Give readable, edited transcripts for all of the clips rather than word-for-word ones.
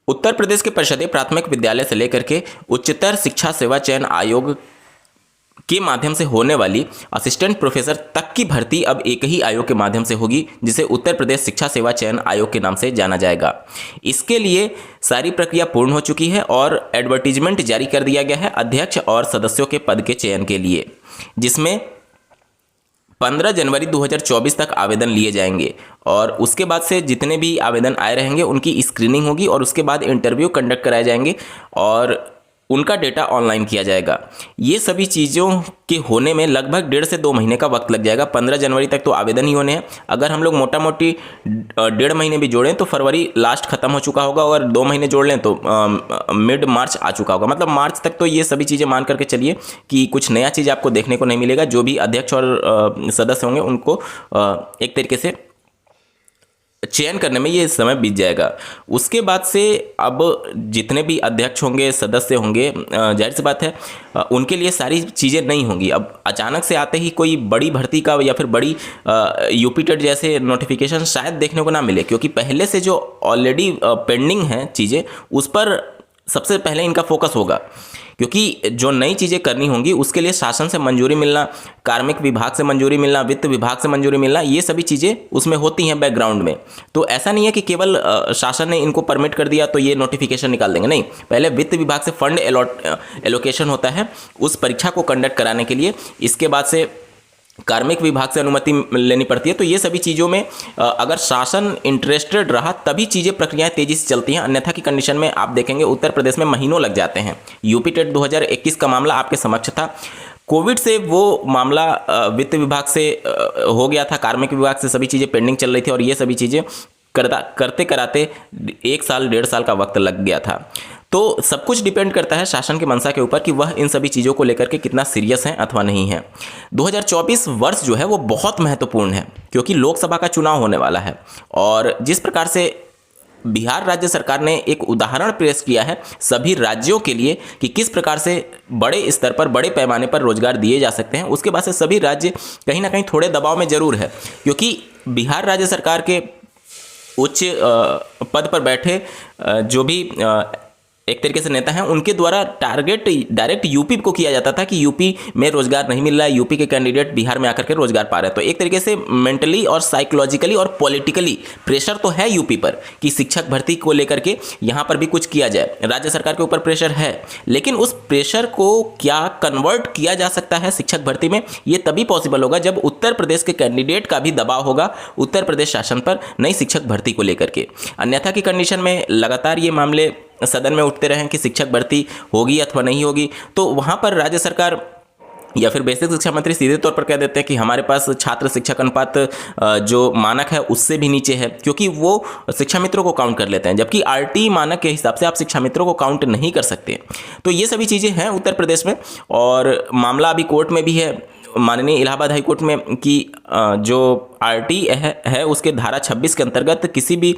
उत्तर प्रदेश के परिषदीय प्राथमिक विद्यालय से लेकर के उच्चतर शिक्षा सेवा चयन आयोग के माध्यम से होने वाली असिस्टेंट प्रोफेसर तक की भर्ती अब एक ही आयोग के माध्यम से होगी, जिसे उत्तर प्रदेश शिक्षा सेवा चयन आयोग के नाम से जाना जाएगा। इसके लिए सारी प्रक्रिया पूर्ण हो चुकी है और एडवर्टीजमेंट जारी कर दिया गया है अध्यक्ष और सदस्यों के पद के चयन के लिए, जिसमें 15 जनवरी 2024 तक आवेदन लिए जाएंगे और उसके बाद से जितने भी आवेदन आए रहेंगे उनकी स्क्रीनिंग होगी और उसके बाद इंटरव्यू कंडक्ट कराए जाएंगे और उनका डेटा ऑनलाइन किया जाएगा। ये सभी चीज़ों के होने में लगभग 1.5 से 2 महीने का वक्त लग जाएगा। 15 जनवरी तक तो आवेदन ही होने हैं। अगर हम लोग मोटा मोटी 1.5 महीने भी जोड़ें तो फरवरी लास्ट खत्म हो चुका होगा और 2 महीने जोड़ लें तो मिड मार्च आ चुका होगा। मतलब मार्च तक तो ये सभी चीज़ें मान करके चलिए कि कुछ नया चीज़ आपको देखने को नहीं मिलेगा। जो भी अध्यक्ष और सदस्य होंगे उनको एक तरीके से चयन करने में ये समय बीत जाएगा। उसके बाद से अब जितने भी अध्यक्ष होंगे, सदस्य होंगे, जाहिर सी बात है उनके लिए सारी चीज़ें नहीं होंगी। अब अचानक से आते ही कोई बड़ी भर्ती का या फिर बड़ी यूपी टेट जैसे नोटिफिकेशन शायद देखने को ना मिले, क्योंकि पहले से जो ऑलरेडी पेंडिंग हैं चीज़ें उस पर सबसे पहले इनका फोकस होगा, क्योंकि जो नई चीज़ें करनी होंगी उसके लिए शासन से मंजूरी मिलना, कार्मिक विभाग से मंजूरी मिलना, वित्त विभाग से मंजूरी मिलना, ये सभी चीज़ें उसमें होती हैं बैकग्राउंड में। तो ऐसा नहीं है कि केवल शासन ने इनको परमिट कर दिया तो ये नोटिफिकेशन निकाल देंगे, नहीं। पहले वित्त विभाग से फंड एलोकेशन होता है उस परीक्षा को कंडक्ट कराने के लिए। इसके बाद से कार्मिक विभाग से अनुमति लेनी पड़ती है। तो ये सभी चीज़ों में अगर शासन इंटरेस्टेड रहा तभी चीज़ें प्रक्रियाएं तेज़ी से चलती हैं, अन्यथा की कंडीशन में आप देखेंगे उत्तर प्रदेश में महीनों लग जाते हैं। यूपी टेट 2021 का मामला आपके समक्ष था। कोविड से वो मामला वित्त विभाग से हो गया था, कार्मिक विभाग से सभी चीज़ें पेंडिंग चल रही थी और ये सभी चीज़ें करते कराते 1 साल 1.5 साल का वक्त लग गया था। तो सब कुछ डिपेंड करता है शासन के मंशा के ऊपर कि वह इन सभी चीज़ों को लेकर के कितना सीरियस हैं अथवा नहीं है। 2024 वर्ष जो है वो बहुत महत्वपूर्ण है, क्योंकि लोकसभा का चुनाव होने वाला है और जिस प्रकार से बिहार राज्य सरकार ने एक उदाहरण पेश किया है सभी राज्यों के लिए कि किस प्रकार से बड़े स्तर पर, बड़े पैमाने पर रोजगार दिए जा सकते हैं, उसके बाद से सभी राज्य कहीं ना कहीं थोड़े दबाव में जरूर है, क्योंकि बिहार राज्य सरकार के उच्च पद पर बैठे जो भी एक तरीके से नेता हैं उनके द्वारा टारगेट डायरेक्ट यूपी को किया जाता था कि यूपी में रोजगार नहीं मिल रहा है, यूपी के कैंडिडेट बिहार में आकर के रोजगार पा रहे हैं। तो एक तरीके से मेंटली और साइकोलॉजिकली और पॉलिटिकली प्रेशर तो है यूपी पर कि शिक्षक भर्ती को लेकर के यहाँ पर भी कुछ किया जाए। राज्य सरकार के ऊपर प्रेशर है, लेकिन उस प्रेशर को क्या कन्वर्ट किया जा सकता है शिक्षक भर्ती में, ये तभी पॉसिबल होगा जब उत्तर प्रदेश के कैंडिडेट का भी दबाव होगा उत्तर प्रदेश शासन पर नई शिक्षक भर्ती को लेकर के। अन्यथा की कंडीशन में लगातार ये मामले सदन में उठते रहें कि शिक्षक भर्ती होगी अथवा नहीं होगी, तो वहाँ पर राज्य सरकार या फिर बेसिक शिक्षा मंत्री सीधे तौर पर कह देते हैं कि हमारे पास छात्र शिक्षक अनुपात जो मानक है उससे भी नीचे है, क्योंकि वो शिक्षा मित्रों को काउंट कर लेते हैं, जबकि आरटी मानक के हिसाब से आप शिक्षा मित्रों को काउंट नहीं कर सकते। तो ये सभी चीज़ें हैं उत्तर प्रदेश में और मामला अभी कोर्ट में भी है, माननीय इलाहाबाद हाई कोर्ट में, कि जो आरटी है उसके धारा 26 के अंतर्गत किसी भी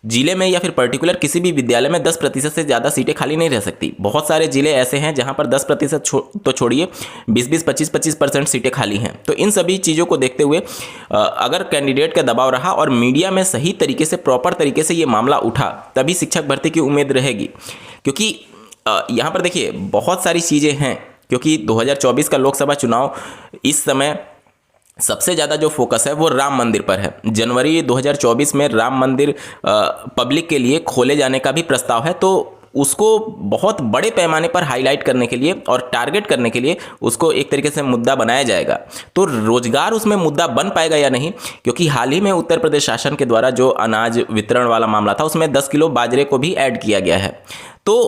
जिले में या फिर पर्टिकुलर किसी भी विद्यालय में 10% से ज़्यादा सीटें खाली नहीं रह सकती। बहुत सारे जिले ऐसे हैं जहां पर 10% तो छोड़िए 20-20, 25-25% सीटें खाली हैं। तो इन सभी चीज़ों को देखते हुए अगर कैंडिडेट का दबाव रहा और मीडिया में सही तरीके से, प्रॉपर तरीके से ये मामला उठा, तभी शिक्षक भर्ती की उम्मीद रहेगी। क्योंकि यहाँ पर देखिए बहुत सारी चीज़ें हैं, क्योंकि 2024 का लोकसभा चुनाव इस समय सबसे ज़्यादा जो फोकस है वो राम मंदिर पर है। जनवरी 2024 में राम मंदिर पब्लिक के लिए खोले जाने का भी प्रस्ताव है, तो उसको बहुत बड़े पैमाने पर हाईलाइट करने के लिए और टारगेट करने के लिए उसको एक तरीके से मुद्दा बनाया जाएगा। तो रोजगार उसमें मुद्दा बन पाएगा या नहीं, क्योंकि हाल ही में उत्तर प्रदेश शासन के द्वारा जो अनाज वितरण वाला मामला था उसमें 10 किलो बाजरे को भी ऐड किया गया है। तो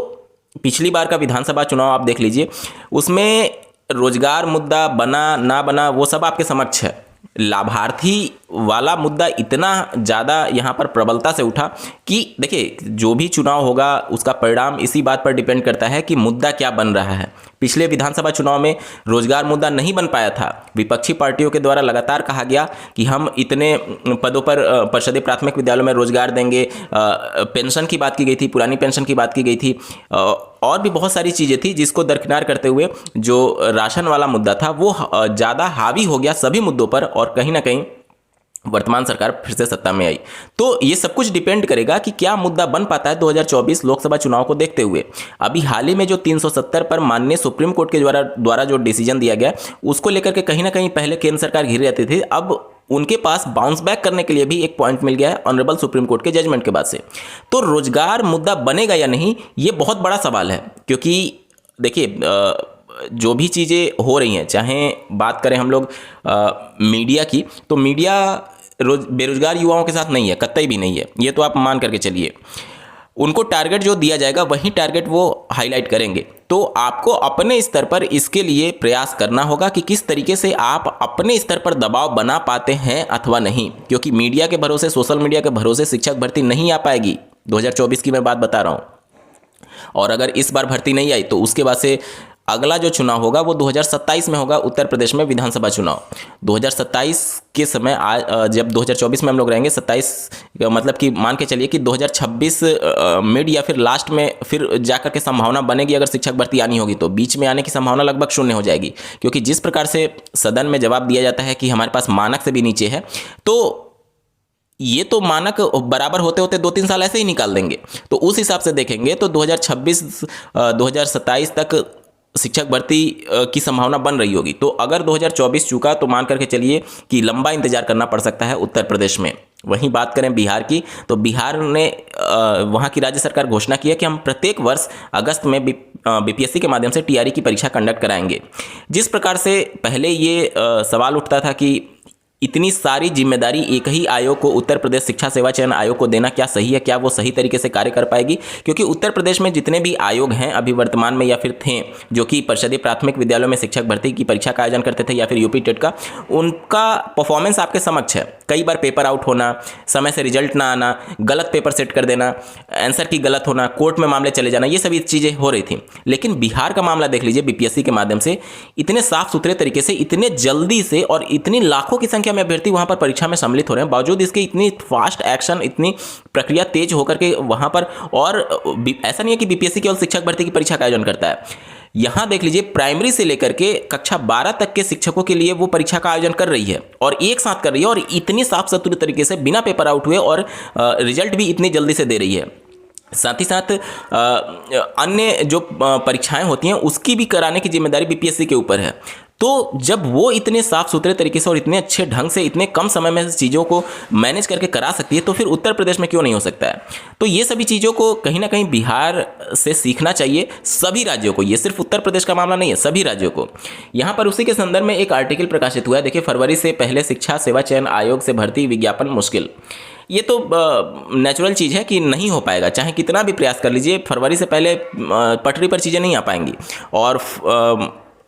पिछली बार का विधानसभा चुनाव आप देख लीजिए, उसमें रोजगार मुद्दा बना ना बना वो सब आपके समक्ष है। लाभार्थी वाला मुद्दा इतना ज़्यादा यहाँ पर प्रबलता से उठा कि देखिए जो भी चुनाव होगा उसका परिणाम इसी बात पर डिपेंड करता है कि मुद्दा क्या बन रहा है। पिछले विधानसभा चुनाव में रोजगार मुद्दा नहीं बन पाया था। विपक्षी पार्टियों के द्वारा लगातार कहा गया कि हम इतने पदों पर परिषदीय प्राथमिक विद्यालयों में रोजगार देंगे, पेंशन की बात की गई थी, पुरानी पेंशन की बात की गई थी और भी बहुत सारी चीज़ें थी, जिसको दरकिनार करते हुए जो राशन वाला मुद्दा था वो ज़्यादा हावी हो गया सभी मुद्दों पर और कहीं ना कहीं वर्तमान सरकार फिर से सत्ता में आई। तो ये सब कुछ डिपेंड करेगा कि क्या मुद्दा बन पाता है 2024 लोकसभा चुनाव को देखते हुए। अभी हाल ही में जो 370 पर माननीय सुप्रीम कोर्ट के द्वारा जो डिसीजन दिया गया उसको लेकर के कहीं ना कहीं पहले केंद्र सरकार घिर रहती थी, अब उनके पास बाउंस बैक करने के लिए भी एक पॉइंट मिल गया है ऑनरेबल सुप्रीम कोर्ट के जजमेंट के बाद से। तो रोजगार मुद्दा बनेगा या नहीं, ये बहुत बड़ा सवाल है, क्योंकि देखिए जो भी चीज़ें हो रही हैं, चाहे बात करें हम लोग मीडिया की, तो मीडिया बेरोजगार युवाओं के साथ नहीं है, कतई भी नहीं है, ये तो आप मान करके चलिए। उनको टारगेट जो दिया जाएगा वही टारगेट वो हाईलाइट करेंगे। तो आपको अपने स्तर पर इसके लिए प्रयास करना होगा कि किस तरीके से आप अपने स्तर पर दबाव बना पाते हैं अथवा नहीं, क्योंकि मीडिया के भरोसे, सोशल मीडिया के भरोसे शिक्षक भर्ती नहीं आ पाएगी। 2024 की मैं बात बता रहा हूँ। और अगर इस बार भर्ती नहीं आई तो उसके बाद से अगला जो चुनाव होगा वो 2027 में होगा, उत्तर प्रदेश में विधानसभा चुनाव। 2027 के समय जब 2024 में हम लोग रहेंगे, 27 मतलब कि मान के चलिए कि 2026 मिड या फिर लास्ट में फिर जाकर के संभावना बनेगी अगर शिक्षक भर्ती आनी होगी, तो बीच में आने की संभावना लगभग शून्य हो जाएगी। क्योंकि जिस प्रकार से सदन में जवाब दिया जाता है कि हमारे पास मानक से भी नीचे है, तो ये तो मानक बराबर होते होते 2-3 साल ऐसे ही निकाल देंगे। तो उस हिसाब से देखेंगे तो 2026 2027 तक शिक्षक भर्ती की संभावना बन रही होगी। तो अगर 2024 चूका तो मान करके चलिए कि लंबा इंतजार करना पड़ सकता है उत्तर प्रदेश में। वहीं बात करें बिहार की, तो बिहार ने वहाँ की राज्य सरकार घोषणा की है कि हम प्रत्येक वर्ष अगस्त में बीपीएससी के माध्यम से टीआरई की परीक्षा कंडक्ट कराएंगे। जिस प्रकार से पहले ये सवाल उठता था कि इतनी सारी जिम्मेदारी एक ही आयोग को, उत्तर प्रदेश शिक्षा सेवा चयन आयोग को देना क्या सही है, क्या वो सही तरीके से कार्य कर पाएगी? क्योंकि उत्तर प्रदेश में जितने भी आयोग हैं अभी वर्तमान में या फिर थे, जो कि परिषदीय प्राथमिक विद्यालयों में शिक्षक भर्ती की परीक्षा का आयोजन करते थे या फिर यूपी टेट का, उनका परफॉर्मेंस आपके समक्ष है। कई बार पेपर आउट होना, समय से रिजल्ट ना आना, गलत पेपर सेट कर देना, आंसर की गलत होना, कोर्ट में मामले चले जाना, ये सभी चीज़ें हो रही थी। लेकिन बिहार का मामला देख लीजिए, बीपीएससी के माध्यम से इतने साफ सुथरे तरीके से, इतने जल्दी से और इतनी लाखों की संख्या में अभ्यर्थी वहां पर परीक्षा में सम्मिलित हो रहे हैं, बावजूद इसके इतनी फास्ट एक्शन, इतनी प्रक्रिया तेज होकर के वहां पर। और ऐसा नहीं है कि बीपीएससी केवल शिक्षक भर्ती की परीक्षा का आयोजन करता है, यहां देख लीजिए प्राइमरी से लेकर के कक्षा 12 तक के शिक्षकों के लिए वो परीक्षा का आयोजन कर रही है, और एक साथ कर रही है, और इतनी साफ सुथरे तरीके से बिना पेपर आउट हुए, और रिजल्ट भी इतनी जल्दी से दे रही है। साथ ही साथ अन्य जो परीक्षाएं होती हैं उसकी भी कराने की जिम्मेदारी बीपीएससी के ऊपर है। तो जब वो इतने साफ सुथरे तरीके से और इतने अच्छे ढंग से इतने कम समय में चीज़ों को मैनेज करके करा सकती है, तो फिर उत्तर प्रदेश में क्यों नहीं हो सकता है? तो ये सभी चीज़ों को कहीं ना कहीं बिहार से सीखना चाहिए सभी राज्यों को। ये सिर्फ उत्तर प्रदेश का मामला नहीं है, सभी राज्यों को। यहाँ पर उसी के संदर्भ में एक आर्टिकल प्रकाशित हुआ है। देखिए, फरवरी से पहले शिक्षा सेवा चयन आयोग से भर्ती विज्ञापन मुश्किल। ये तो नेचुरल चीज़ है कि नहीं हो पाएगा, चाहे कितना भी प्रयास कर लीजिए, फरवरी से पहले पटरी पर चीज़ें नहीं आ पाएंगी। और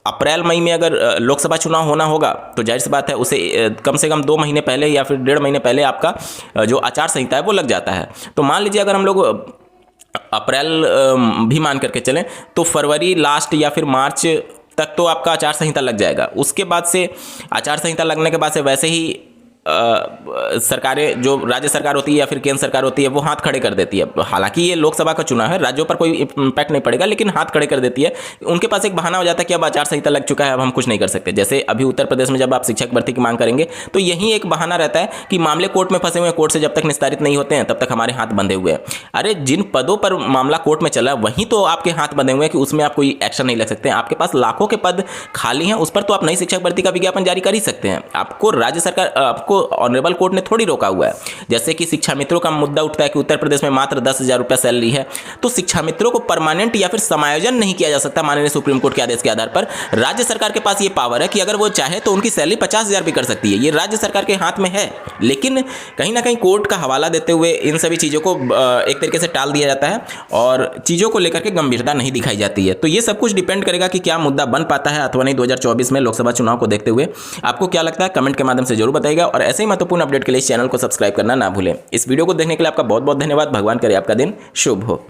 अप्रैल मई में अगर लोकसभा चुनाव होना होगा तो जाहिर सी बात है उसे कम से कम 2 महीने पहले या फिर 1.5 महीने पहले आपका जो आचार संहिता है वो लग जाता है। तो मान लीजिए अगर हम लोग अप्रैल भी मान करके चलें तो फरवरी लास्ट या फिर मार्च तक तो आपका आचार संहिता लग जाएगा। उसके बाद से आचार संहिता लगने के बाद से वैसे ही सरकारें, जो राज्य सरकार होती है या फिर केंद्र सरकार होती है, वो हाथ खड़े कर देती है। हालांकि ये लोकसभा का चुनाव है, राज्यों पर कोई इम्पैक्ट नहीं पड़ेगा, लेकिन हाथ खड़े कर देती है। उनके पास एक बहाना हो जाता है कि अब आचार संहिता लग चुका है, अब हम कुछ नहीं कर सकते। जैसे अभी उत्तर प्रदेश में जब आप शिक्षक भर्ती की मांग करेंगे तो यही एक बहाना रहता है कि मामले कोर्ट में फंसे हुए हैं, कोर्ट से जब तक निस्तारित नहीं होते हैं तब तक हमारे हाथ बंधे हुए हैं। अरे जिन पदों पर मामला कोर्ट में चला वहीं तो आपके हाथ बंधे हुए हैं कि उसमें आप कोई एक्शन नहीं ले सकते हैं। आपके पास लाखों के पद खाली हैं, उस पर तो आप नई शिक्षक भर्ती का विज्ञापन जारी कर ही सकते हैं। आपको राज्य सरकार, आपको ऑनरेबल कोर्ट ने थोड़ी रोका हुआ है। जैसे कि शिक्षा मित्रों का मुद्दा उठता है कि उत्तर प्रदेश में मात्र 10,000 रुपया सैलरी है, तो शिक्षा मित्रों को परमानेंट या फिर समायोजन नहीं किया जा सकता माननीय सुप्रीम कोर्ट के आदेश के आधार पर। राज्य सरकार के पास ये पावर है कि अगर वो चाहे तो उनकी सैलरी 50,000 भी कर सकती है। ये राज्य सरकार के हाथ में है, लेकिन कहीं ना कहीं कोर्ट का हवाला देते हुए इन सभी चीज़ों को एक तरीके से टाल दिया जाता है और चीज़ों को लेकर के गंभीरता नहीं दिखाई जाती है। तो ये सब कुछ डिपेंड करेगा कि क्या मुद्दा बन पाता है अथवा नहीं 2024 में लोकसभा चुनाव को देखते हुए। आपको क्या लगता है कमेंट के माध्यम से जरूर बताइएगा, और ऐसे ही महत्वपूर्ण अपडेट के लिए इस चैनल को सब्सक्राइब करना ना भूलें। इस वीडियो को देखने के लिए आपका बहुत बहुत धन्यवाद। भगवान करे आपका दिन शुभ हो।